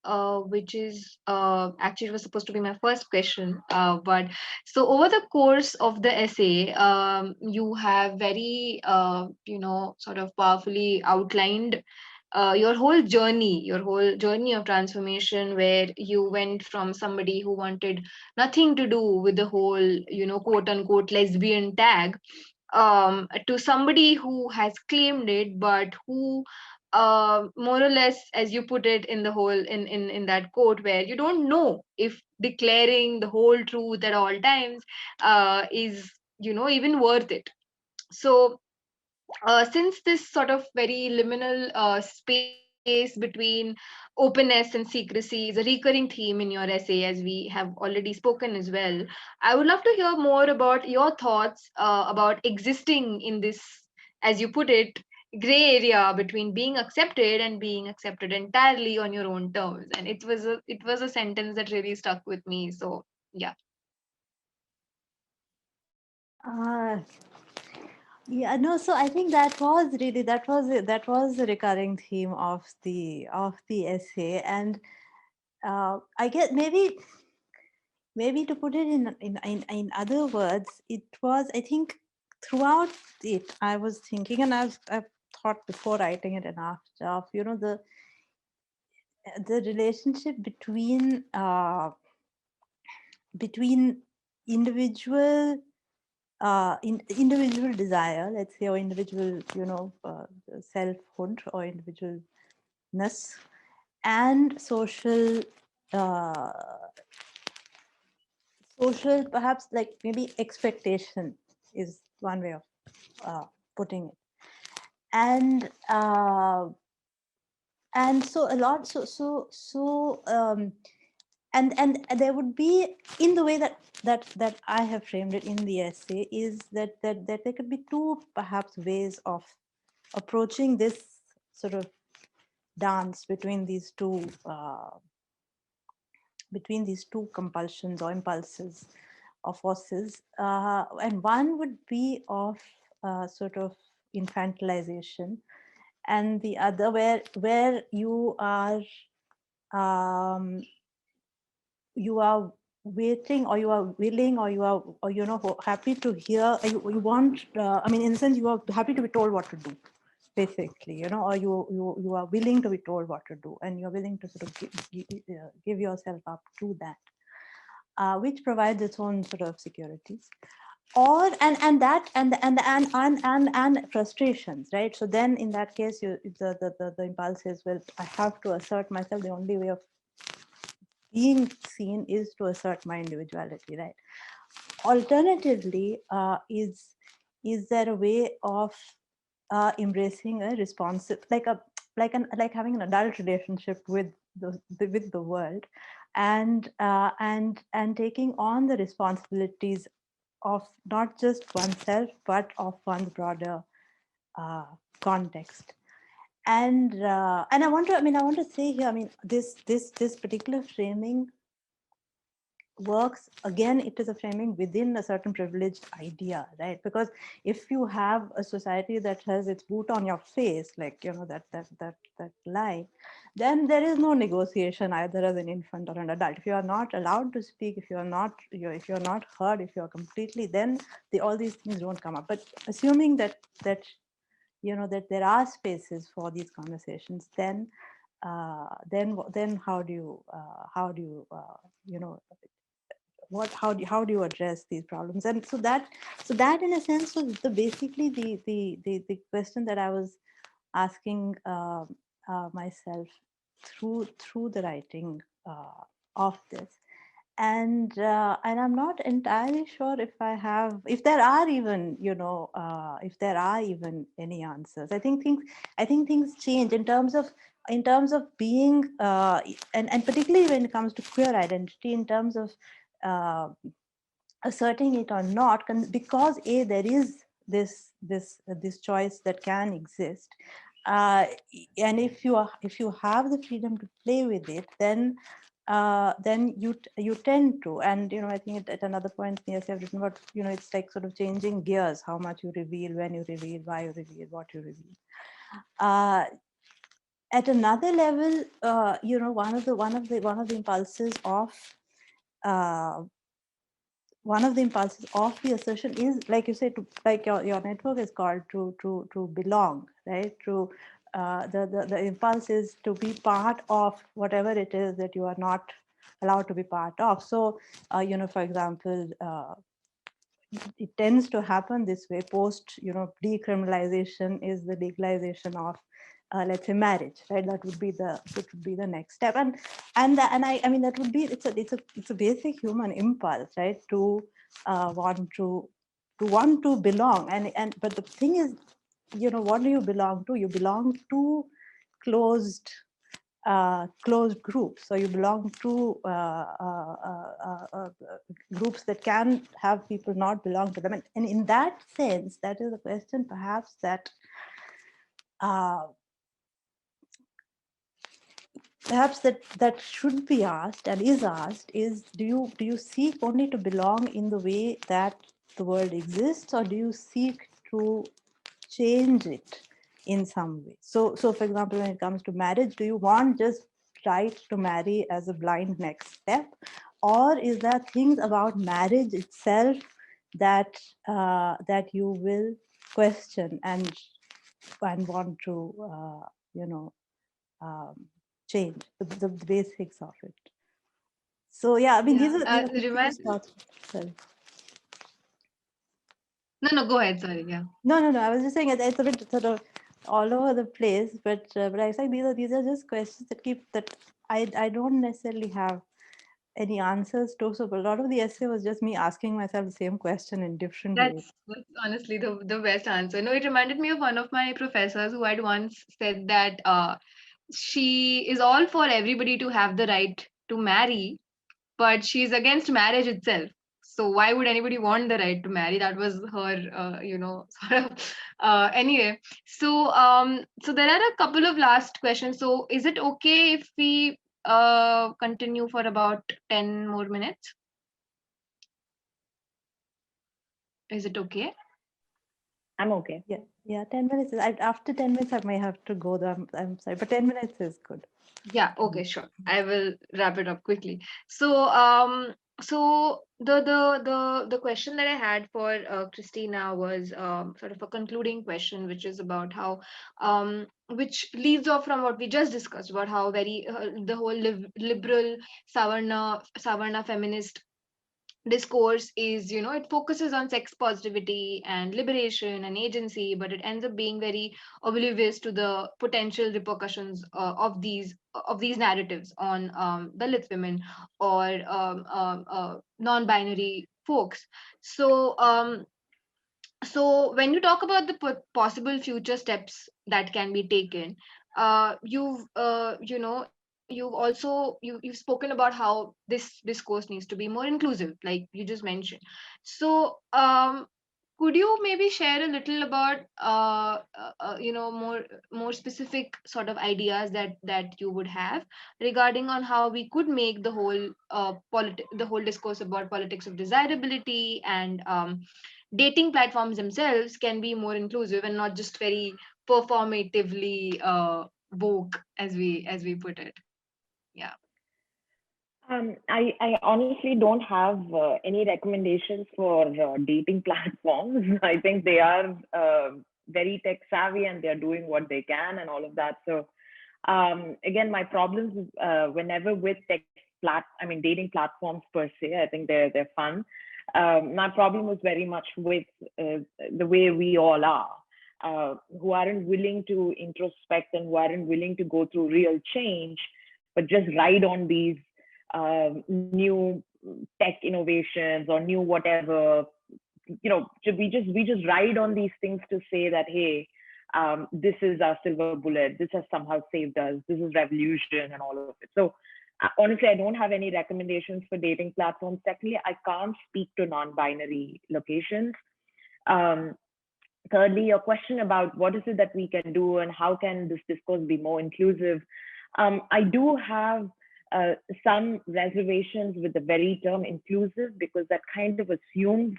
which is actually it was supposed to be my first question. But so over the course of the essay, you have very sort of powerfully outlined your whole journey of transformation, where you went from somebody who wanted nothing to do with the whole quote unquote lesbian tag, to somebody who has claimed it, but who more or less, as you put it in the whole in that quote, where you don't know if declaring the whole truth at all times is even worth it. So since this sort of very liminal space between openness and secrecy is a recurring theme in your essay, as we have already spoken as well, I would love to hear more about your thoughts about existing in this, as you put it, gray area between being accepted and being accepted entirely on your own terms. And it was a sentence that really stuck with me. So yeah. Uh, yeah, no, so I think that was the recurring theme of the essay. And I get maybe to put it in other words, it was, I think, throughout it, I was thinking, and I've thought before writing it and after, of the relationship between individual individual desire, let's say, or individual selfhood or individualness, and social, uh, social perhaps like maybe expectation is one way of putting it. And so a lot, and there would be, in the way that I have framed it in the essay, is that there could be two perhaps ways of approaching this sort of dance between these two compulsions or impulses or forces, and one would be of sort of infantilization, and the other where you are waiting, or you are willing, or you are, or happy to hear, you want, I mean, in a sense, you are happy to be told what to do, basically, or you are willing to be told what to do, and you're willing to sort of give yourself up to that, which provides its own sort of securities, or and frustrations, right? So then in that case, the impulse is, well, I have to assert myself. The only way of being seen is to assert my individuality, right? Alternatively, is there a way of embracing a responsive, like having an adult relationship with the world, and taking on the responsibilities of not just oneself but of one's broader context. And I want to say here, I mean, this particular framing works, again, it is a framing within a certain privileged idea, right? Because if you have a society that has its boot on your face, like that line, then there is no negotiation either as an infant or an adult. If you are not allowed to speak, if you're not heard, if you're completely, then all these things don't come up. But assuming that that there are spaces for these conversations, then how do you how do you address these problems? And so that in a sense was basically the question that I was asking myself through the writing of this. And I'm not entirely sure if there are even any answers. I think things change in terms of being, and particularly when it comes to queer identity, in terms of asserting it or not, because there is this choice that can exist, and if you have the freedom to play with it, then you tend to. And I think at another point, yes, I've written about, it's like sort of changing gears, how much you reveal, when you reveal, why you reveal, what you reveal. At another level, one of the impulses of the assertion is, like you say, like your network is called to belong, right? The impulse is to be part of whatever it is that you are not allowed to be part of. So for example, it tends to happen this way. Post decriminalization is the legalization of let's say marriage, right? That would be the next step. And I mean, that would be, it's a basic human impulse, right? To want to belong. And but the thing is, what do you belong to? You belong to closed groups. So you belong to groups that can have people not belong to them. And in that sense, that is a question perhaps that that should be asked, and is asked, is do you seek only to belong in the way that the world exists, or do you seek to change it in some way? So for example, when it comes to marriage, do you want just right to marry as a blind next step, or is there things about marriage itself that you will question and want to change the basics of it? So yeah, I mean, these are thoughts. Sorry. No, go ahead. Sorry. Yeah. No. I was just saying it's a bit sort of all over the place. But I was like, these are just questions that I don't necessarily have any answers to. So a lot of the essay was just me asking myself the same question in different ways. That's honestly the best answer. No, it reminded me of one of my professors who had once said that she is all for everybody to have the right to marry, but she's against marriage itself. So why would anybody want the right to marry? That was her, sort of. Anyway, so there are a couple of last questions. So is it okay if we continue for about 10 more minutes? Is it okay? I'm okay. Yeah, 10 minutes. After 10 minutes, I may have to go. Though. I'm sorry, but 10 minutes is good. Yeah, okay, sure. I will wrap it up quickly. So, the question that I had for Christina was sort of a concluding question, which is about how which leads off from what we just discussed about how very the whole liberal Savarna feminist discourse is, it focuses on sex positivity and liberation and agency, but it ends up being very oblivious to the potential repercussions of these narratives on Dalit women or non-binary folks. So um, so when you talk about the possible future steps that can be taken, you've also you've spoken about how this discourse needs to be more inclusive, like you just mentioned. So could you maybe share a little about more specific sort of ideas that you would have regarding on how we could make the whole discourse about politics of desirability and dating platforms themselves can be more inclusive and not just very performatively woke, as we put it. Yeah. I honestly don't have any recommendations for dating platforms. I think they are very tech savvy and they're doing what they can and all of that. So again, my problems whenever with dating platforms per se. I think they're fun. My problem was very much with the way we all are, who aren't willing to introspect and who aren't willing to go through real change, but just ride on these new tech innovations or new whatever. We just ride on these things to say that, hey, this is our silver bullet, this has somehow saved us, this is revolution and all of it. So honestly, I don't have any recommendations for dating platforms. Technically, I can't speak to non-binary locations. um, Thirdly, your question about what is it that we can do and how can this discourse be more inclusive. I do have some reservations with the very term inclusive, because that kind of assumes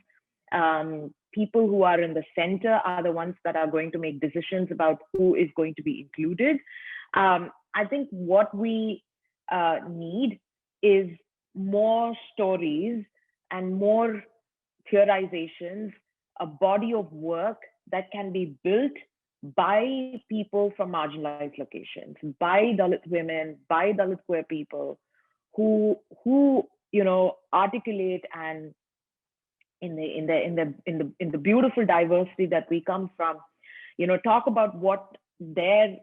people who are in the center are the ones that are going to make decisions about who is going to be included. I think what we need is more stories and more theorizations, a body of work that can be built by people from marginalized locations, by Dalit women, by Dalit queer people, who articulate and in the beautiful diversity that we come from, talk about what their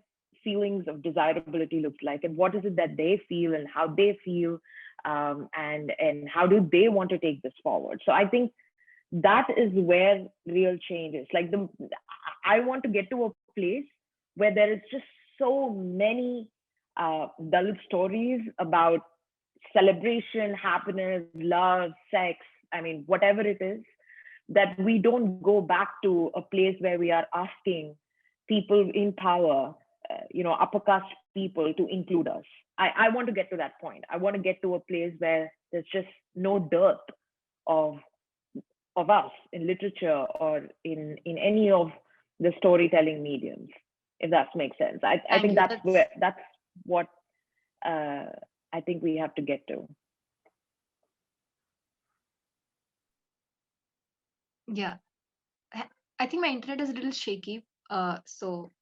feelings of desirability looks like and what is it that they feel and how they feel, and how do they want to take this forward. So I think that is where real change is. I want to get to a place where there is just so many Dalit stories about celebration, happiness, love, sex, I mean, whatever it is, that we don't go back to a place where we are asking people in power, upper caste people to include us. I want to get to that point. I want to get to a place where there's just no dearth of us in literature or in any of the storytelling mediums, if that makes sense. I think that's what I think we have to get to. Yeah. I think my internet is a little shaky. So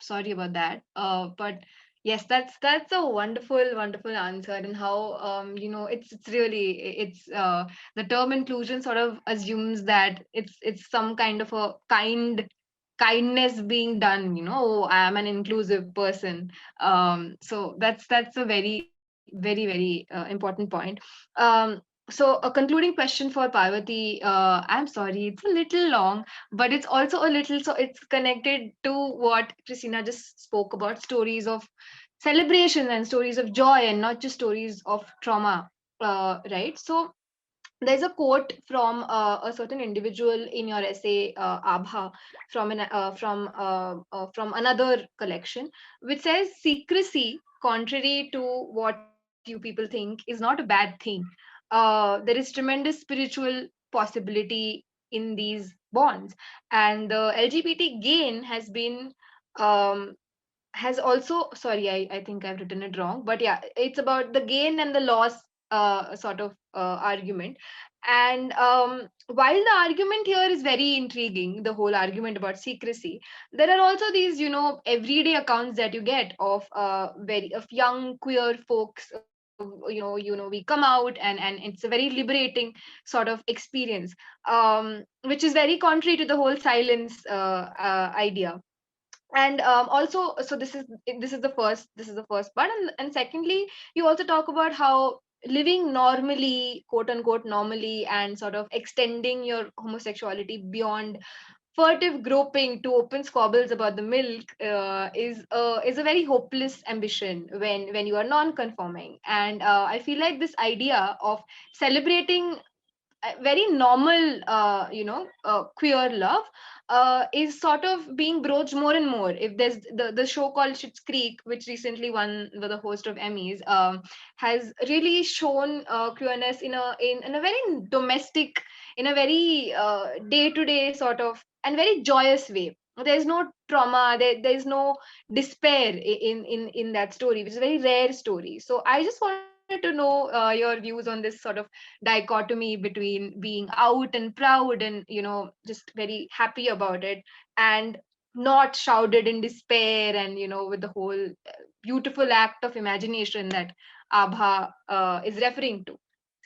sorry about that. But yes, that's a wonderful answer. And how it's really it's the term inclusion sort of assumes that it's some kind of a kind kindness being done, oh, I am an inclusive person. So that's a very important point. So a concluding question for Parvati. I'm sorry, it's a little long, but it's also a little, so it's connected to what Christina just spoke about, stories of celebration and stories of joy, and not just stories of trauma. Right. So there's a quote from a certain individual in your essay, Abha, from another collection, which says secrecy, contrary to what you people think, is not a bad thing. There is tremendous spiritual possibility in these bonds, and the LGBT gain um, has also, sorry, I think I've written it wrong, but yeah, it's about the gain and the loss sort of argument. And while the argument here is very intriguing, the whole argument about secrecy, there are also these, everyday accounts that you get of of young queer folks. We come out, and it's a very liberating sort of experience, which is very contrary to the whole silence idea. And also, so this is the first part, and secondly, you also talk about how living normally, quote unquote normally, and sort of extending your homosexuality beyond furtive groping to open squabbles about the milk is a very hopeless ambition when you are non-conforming. And I feel like this idea of celebrating very normal, queer love is sort of being broached more and more. If there's the show called Schitt's Creek, which recently won the host of Emmys, has really shown queerness in a very domestic, in a very day to day sort of, and very joyous way. There's no trauma, there's no despair in that story, which is a very rare story. So I just wanted to know your views on this sort of dichotomy between being out and proud and, just very happy about it, and not shrouded in despair, and, with the whole beautiful act of imagination that Abha is referring to.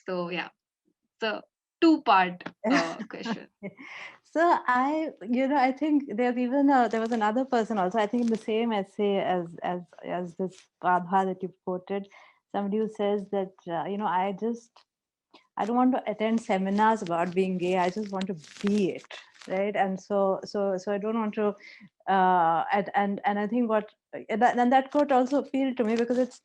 So yeah, it's a two-part question. So I think there's even there was another person also, I think in the same essay as this Radha that you quoted, somebody who says that I don't want to attend seminars about being gay. I just want to be it, right? And so I don't want to, and I think and that quote also appealed to me because it's,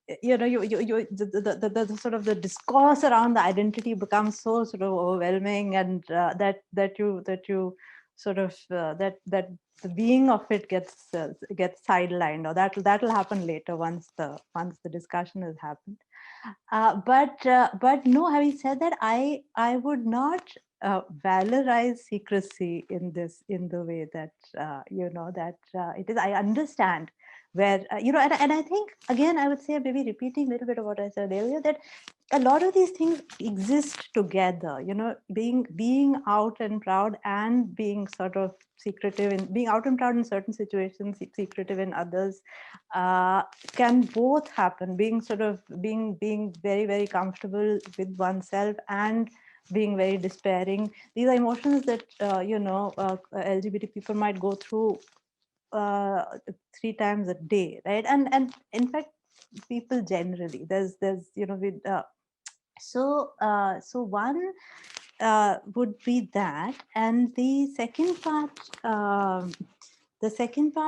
the sort of the discourse around the identity becomes so sort of overwhelming, and that you sort of that the being of it gets sidelined, or that'll happen later once the discussion has happened. But no, having said that, I would not valorize secrecy in the way that it is. I understand where and I think, again, I would say, maybe repeating a little bit of what I said earlier, that a lot of these things exist together. Being out and proud, and being sort of secretive, and being out and proud in certain situations, secretive in others, can both happen. Being very, very comfortable with oneself and being very despairing. These are emotions that LGBT people might go through 3 times a day, right? And in fact, people generally, there's with so one would be that. And the second part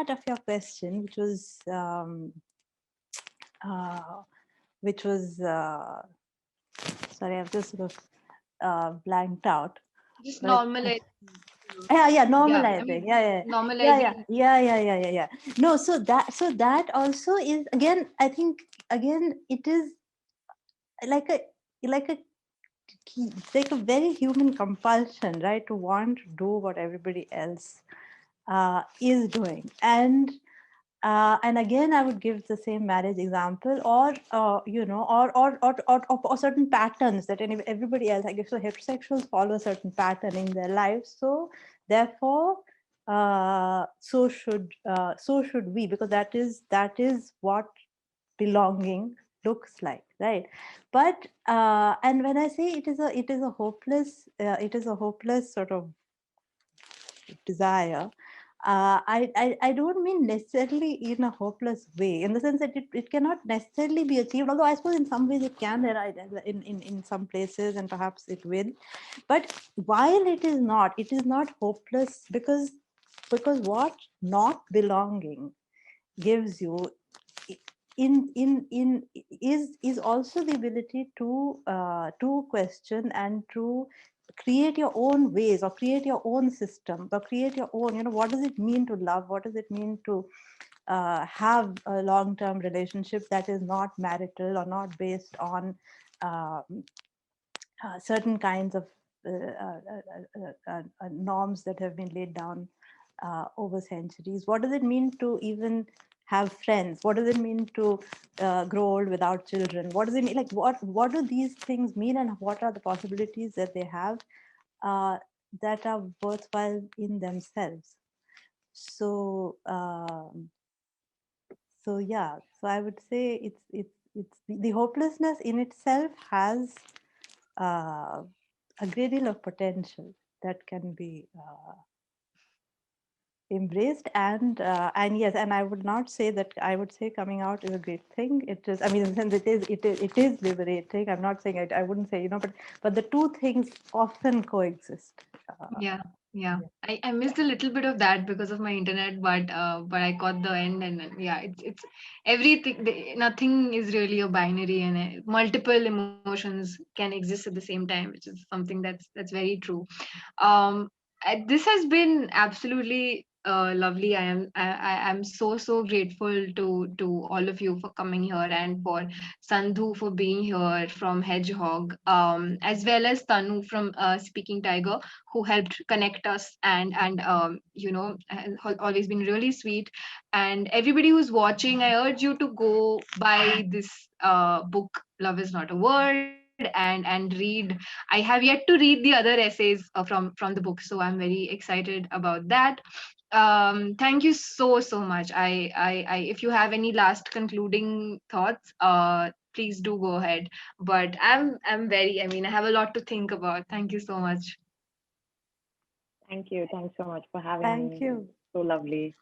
of your question, which was sorry, I've just sort of blanked out. Just But normalize. yeah, Yeah, I normalizing. mean, Yeah. normalizing. No, so that also is, again, I think, again, it is like a like a like a very human compulsion, right, to want to do what everybody else is doing. And again, I would give the same marriage example, or or certain patterns that everybody else, I guess. So heterosexuals follow a certain pattern in their lives, so therefore so should we, because that is what belonging looks like, right? But and when I say it is a hopeless sort of desire, I don't mean necessarily in a hopeless way, in the sense that it cannot necessarily be achieved, although I suppose in some ways it can, in some places, and perhaps it will. But while it is not hopeless, because what not belonging gives you in is also the ability to question and to create your own ways, or create your own system, or create your own, what does it mean to love, what does it mean to have a long-term relationship that is not marital or not based on certain kinds of norms that have been laid down over centuries. What does it mean to even have friends? What does it mean to grow old without children? What does it mean? Like, what do these things mean, and what are the possibilities that they have that are worthwhile in themselves? So, so I would say it's the hopelessness in itself has a great deal of potential that can be embraced, and yes, and I would not say that, I would say coming out is a great thing. It is, I mean, in the sense it is liberating. I'm not saying I wouldn't say, but the two things often coexist. Yeah, yeah. Yeah. I missed a little bit of that because of my internet, but I caught the end, and then, yeah, it's everything. Nothing is really a binary, and multiple emotions can exist at the same time, which is something that's very true. um this has been absolutely lovely. I am so grateful to all of you for coming here, and for Sandhu for being here from Hedgehog, as well as Tanu from Speaking Tiger, who helped connect us, and has always been really sweet. And everybody who's watching, I urge you to go buy this book, Love Is Not a Word, and read. I have yet to read the other essays from the book, so I'm very excited about that. Thank you so much. I If you have any last concluding thoughts, please do go ahead. But I'm very, I mean, I have a lot to think about. Thank you so much. Thank you. Thanks so much for having Thank me. you. So lovely.